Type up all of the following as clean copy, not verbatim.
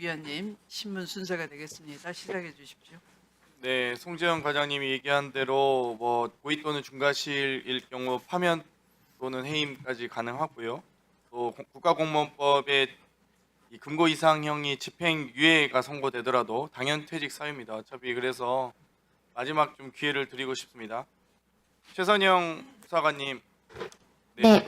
위원님 신문 순서가 되겠습니다. 시작해 주십시오. 네, 송재현 과장님이 얘기한 대로 뭐 고의 또는 중과실일 경우 파면 또는 해임까지 가능하고요. 또 국가공무원법에 이 금고 이상형이 집행유예가 선고되더라도 당연퇴직 사유입니다. 어차피 그래서 마지막 좀 기회를 드리고 싶습니다. 최선영 수사관님, 네,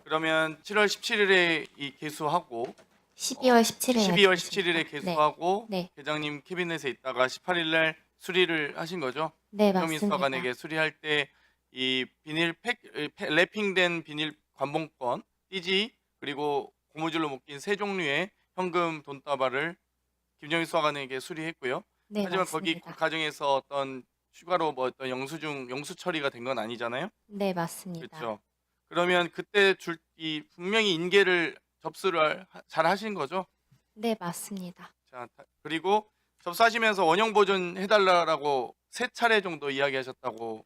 그러면 7월 17일에 이 개수하고 12월 17일에 12월 17일에 개수하고 네. 계장님 캐비넷에 있다가 18일 날 수리를 하신 거죠? 네, 김정민 맞습니다. 수사관에게 수리할 때 이 비닐 랩핑된 비닐 관봉권, 띠지 그리고 고무줄로 묶인 세 종류의 현금 돈다발을 김정민 수사관에게 수리했고요. 네, 하지만 거기 맞습니다. 그 과정에서 어떤 추가로 뭐 어떤 영수 처리가 된 건 아니잖아요. 네, 맞습니다. 그렇죠. 그러면 그때 분명히 인계를 접수를 잘 하신 거죠? 네, 맞습니다. 자, 그리고 접수하시면서 원형 보존 해달라고 3차례 정도 이야기하셨다고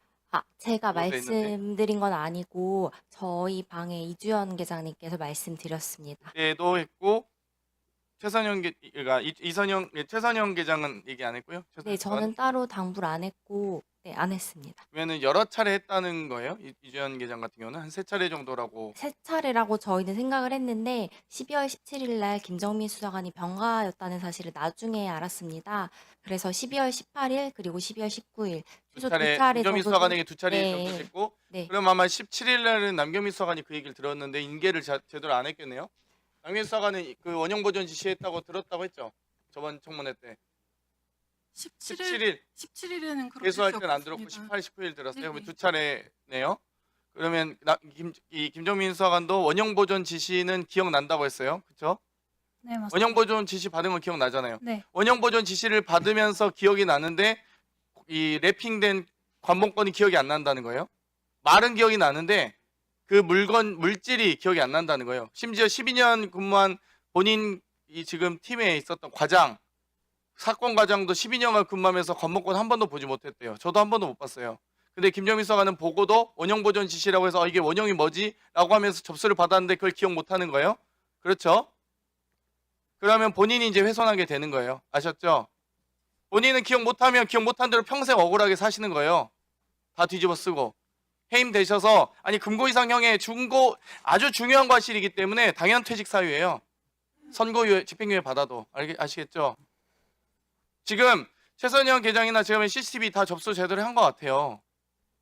제가 보고서에 있는데. 말씀드린 건 아니고 저희 방에 이주연 계장님께서 말씀드렸습니다. 때도 했고 최선영 계장은 얘기 안 했고요. 네, 저는 따로 당부를 안 했고, 네, 안 했습니다. 그러면은 여러 차례 했다는 거예요? 이주연 계장 같은 경우는 한 3차례 정도라고. 세 차례라고 저희는 생각을 했는데 12월 17일 날 김정민 수사관이 병가였다는 사실을 나중에 알았습니다. 그래서 12월 18일 그리고 12월 19일 두 최소 차례 두 차례 김정민 정도 수사관에게 2차례 네, 접수했고 네. 그럼 아마 17일 날은 남경민 수사관이 그 얘기를 들었는데 인계를 제대로 안 했겠네요. 남경민 수사관은 그 원형 보존 지시했다고 들었다고 했죠. 저번 청문회 때 17일 17일에는 그렇게 개수할 때는 안 들었고 적었습니다. 18, 19일 들었어요. 그러면 네네. 2차례네요. 그러면 김정민 수사관도 원형 보존 지시는 기억난다고 했어요. 그렇죠? 네, 맞습니다. 원형 보존 지시 받은 건 기억나잖아요. 네. 원형 보존 지시를 받으면서 기억이 나는데 이 랩핑된 관봉권이 기억이 안 난다는 거예요. 말은 기억이 나는데 그 물질이 기억이 안 난다는 거예요. 심지어 12년 근무한 본인 이 지금 팀에 있었던 과장, 사건 과장도 12년간 근무하면서 관봉권 한 번도 보지 못했대요. 저도 한 번도 못 봤어요. 근데 김정민 수사관은 보고도 원형 보존 지시라고 해서 이게 원형이 뭐지? 라고 하면서 접수를 받았는데 그걸 기억 못하는 거예요. 그렇죠? 그러면 본인이 이제 훼손하게 되는 거예요. 아셨죠? 본인은 기억 못하면 기억 못한 대로 평생 억울하게 사시는 거예요. 다 뒤집어 쓰고. 해임되셔서 아니 금고 이상형의 아주 중요한 과실이기 때문에 당연 퇴직 사유예요. 선고유예, 집행유예 받아도. 아시겠죠? 지금 최선영 계장이나 제가 보면 CCTV 다 접수 제대로 한 것 같아요.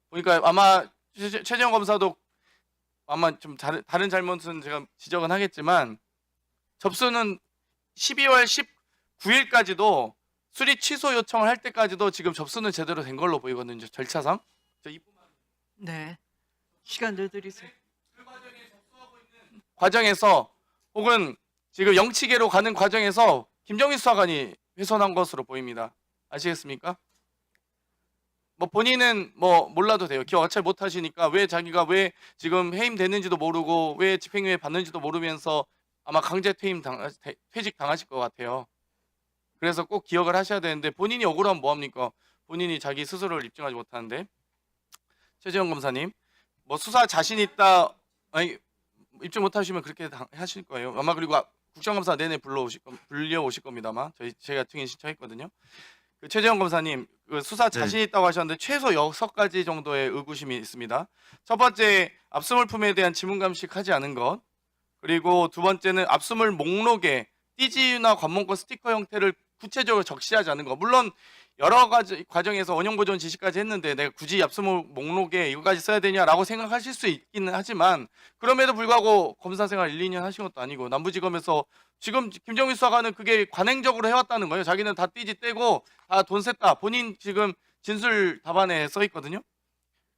보니까 아마 최재형 검사도 아마 좀 다른 잘못은 제가 지적은 하겠지만 접수는 12월 19일까지도 수리 취소 요청을 할 때까지도 지금 접수는 제대로 된 걸로 보이거든요. 절차상. 네. 시간 더 드리세요. 과정에서 혹은 지금 영치계로 가는 과정에서 김정민 수사관이 훼손한 것으로 보입니다. 아시겠습니까? 뭐 본인은 뭐 몰라도 돼요. 기억 어차피 못 하시니까 자기가 왜 지금 해임됐는지도 모르고 왜 집행유예 받는지도 모르면서 아마 강제 퇴직 당하실 것 같아요. 그래서 꼭 기억을 하셔야 되는데 본인이 억울하면 뭐합니까? 본인이 자기 스스로를 입증하지 못하는데. 최재형 검사님, 뭐 수사 자신 있다, 아니 입증 못하시면 그렇게 하실 거예요. 아마 그리고 국정감사 내내 불려오실 겁니다. 아마 제가 증인 신청했거든요. 그 최재형 검사님, 그 수사 자신 있다고 하셨는데 최소 6가지 정도의 의구심이 있습니다. 첫 번째, 압수물품에 대한 지문 감식하지 않은 것. 그리고 두 번째는 압수물 목록에 띠지나 관문권 스티커 형태를 구체적으로 적시하지 않은 것. 물론 여러 가지 과정에서 원형 보존 지시까지 했는데 내가 굳이 압수물 목록에 이거까지 써야 되냐라고 생각하실 수 있기는 하지만 그럼에도 불구하고 검사 생활 1, 2년 하신 것도 아니고 남부지검에서 지금 김정민 수사관은 그게 관행적으로 해왔다는 거예요. 자기는 다 띠지 떼고 다 돈 셌다. 본인 지금 진술 답안에 써 있거든요.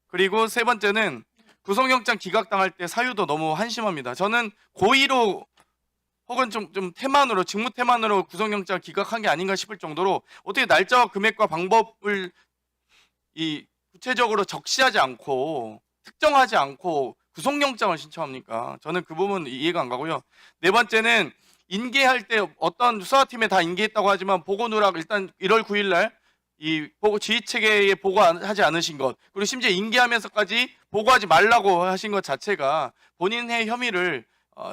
그리고 세 번째는 구속영장 기각당할 때 사유도 너무 한심합니다. 저는 고의로 혹은 좀 태만으로 직무 태만으로 구속영장 기각한 게 아닌가 싶을 정도로 어떻게 날짜와 금액과 방법을 구체적으로 적시하지 않고 특정하지 않고 구속영장을 신청합니까? 저는 그 부분 이해가 안 가고요. 네 번째는 인계할 때 어떤 수사팀에 다 인계했다고 하지만 보고 누락 일단 1월 9일 날 지휘체계에 보고하지 않으신 것 그리고 심지어 인계하면서까지 보고하지 말라고 하신 것 자체가 본인의 혐의를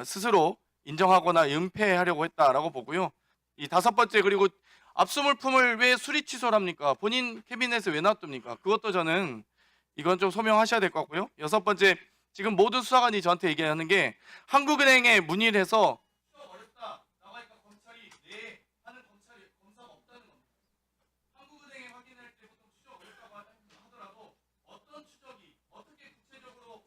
스스로 인정하거나 은폐하려고 했다라고 보고요. 이 다섯 번째, 그리고 압수물품을 왜 수리 취소를 합니까? 본인 캐비넷에 왜 놔둡니까? 그것도 저는 이건 좀 소명하셔야 될 것 같고요. 여섯 번째, 지금 모든 수사관이 저한테 얘기하는 게 한국은행에 문의를 해서 추적 어렵다 나가니까 검찰이 네 하는 검사가 없다는 겁니다. 한국은행에 확인할 때 보통 추적 어렵다고 하더라도 어떤 추적이 어떻게 구체적으로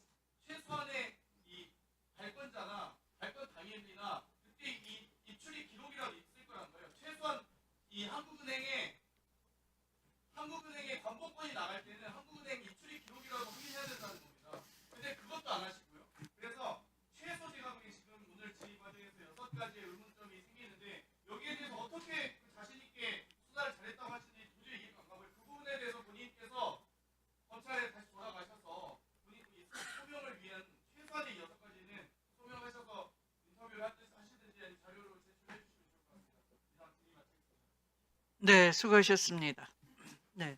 최소한의 이 발권자나 발권 당일이나 그때 이 입출입 기록이라도 있을 거란 거예요. 최소한 이 한국은행에 관법권이 나갈 때는 한국은행 입출입 기록이라도 확인해야 된다는 겁니다. 근데 그것도 안 하시고요. 그래서 최소 제가 보기에 지금 오늘 질의 과정에서 6가지의 의문점이 생기는데 여기에 대해서 어떻게 자신 있게 수사를 잘했다고 하시는지 도저히 이해가 안 가고요. 그 부분에 대해서 본인께서 검찰에 다시 돌아가셔서 본인 소명을 위한 최소한의 6가지는 소명하셔서 인터뷰를 하시든지 아니면 자료로 제출해 주시면 좋을 것 같습니다. 이상 질의 마치겠습니다. 네, 수고하셨습니다. 네.